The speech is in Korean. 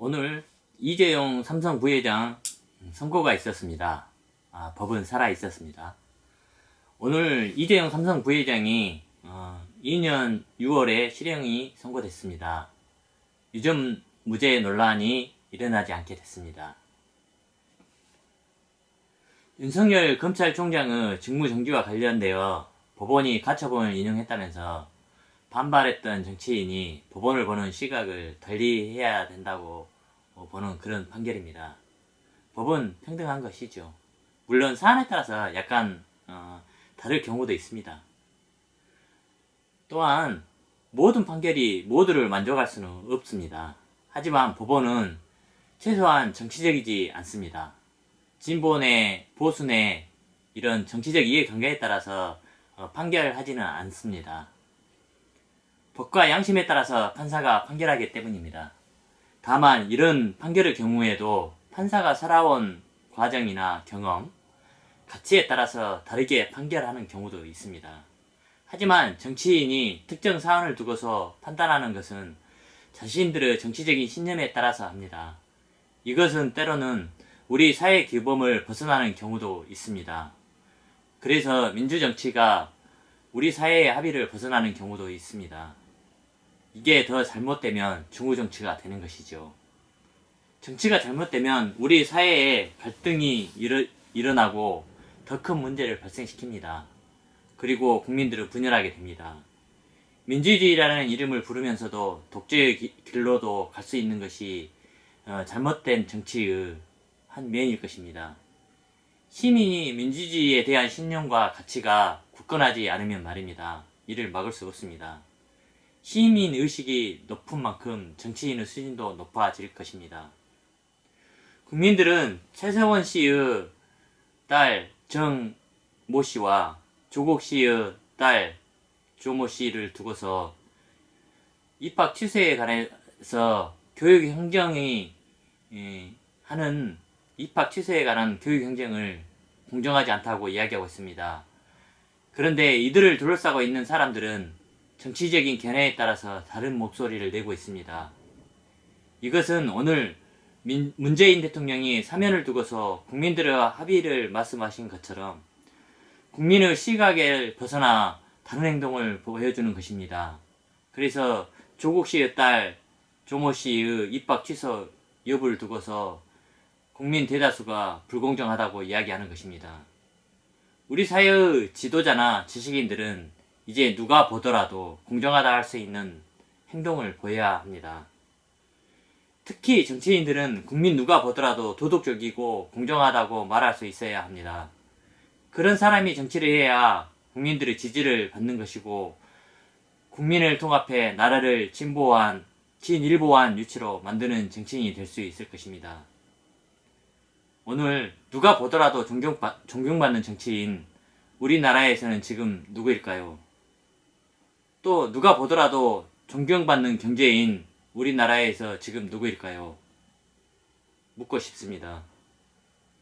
오늘 이재용 삼성 부회장 선고가 있었습니다. 법은 살아 있었습니다. 오늘 이재용 삼성 부회장이 2년 6월에 실형이 선고됐습니다. 유전 무죄 논란이 일어나지 않게 됐습니다. 윤석열 검찰총장의 직무정지와 관련되어 법원이 가처분을 인용했다면서 반발했던 정치인이 법원을 보는 시각을 달리해야 된다고 보는 그런 판결입니다. 법은 평등한 것이죠. 물론 사안에 따라서 약간 다를 경우도 있습니다. 또한 모든 판결이 모두를 만족할 수는 없습니다. 하지만 법원은 최소한 정치적이지 않습니다. 진보내 보수내 이런 정치적 이해관계에 따라서 판결하지는 않습니다. 법과 양심에 따라서 판사가 판결하기 때문입니다. 다만 이런 판결의 경우에도 판사가 살아온 과정이나 경험, 가치에 따라서 다르게 판결하는 경우도 있습니다. 하지만 정치인이 특정 사안을 두고서 판단하는 것은 자신들의 정치적인 신념에 따라서 합니다. 이것은 때로는 우리 사회 규범을 벗어나는 경우도 있습니다. 그래서 민주정치가 우리 사회의 합의를 벗어나는 경우도 있습니다. 이게 더 잘못되면 중우정치가 되는 것이죠. 정치가 잘못되면 우리 사회에 갈등이 일어나고 더 큰 문제를 발생시킵니다. 그리고 국민들은 분열하게 됩니다. 민주주의라는 이름을 부르면서도 독재의 길로도 갈 수 있는 것이 잘못된 정치의 한 면일 것입니다. 시민이 민주주의에 대한 신념과 가치가 굳건하지 않으면 말입니다. 이를 막을 수 없습니다. 시민 의식이 높은 만큼 정치인의 수준도 높아질 것입니다. 국민들은 최세원 씨의 딸 정모 씨와 조국 씨의 딸 조모 씨를 두고서 입학 취소에 관해서 교육 행정이 하는 입학 취소에 관한 교육 행정을 공정하지 않다고 이야기하고 있습니다. 그런데 이들을 둘러싸고 있는 사람들은 정치적인 견해에 따라서 다른 목소리를 내고 있습니다. 이것은 오늘 문재인 대통령이 사면을 두고서 국민들의 합의를 말씀하신 것처럼 국민의 시각을 벗어나 다른 행동을 보여주는 것입니다. 그래서 조국 씨의 딸 조모 씨의 입학 취소 여부를 두고서 국민 대다수가 불공정하다고 이야기하는 것입니다. 우리 사회의 지도자나 지식인들은 이제 누가 보더라도 공정하다 할 수 있는 행동을 보여야 합니다. 특히 정치인들은 국민 누가 보더라도 도덕적이고 공정하다고 말할 수 있어야 합니다. 그런 사람이 정치를 해야 국민들의 지지를 받는 것이고 국민을 통합해 나라를 진일보한 유치로 만드는 정치인이 될 수 있을 것입니다. 오늘 누가 보더라도 존경받는 정치인, 우리나라에서는 지금 누구일까요? 또 누가 보더라도 존경받는 경제인, 우리나라에서 지금 누구일까요? 묻고 싶습니다.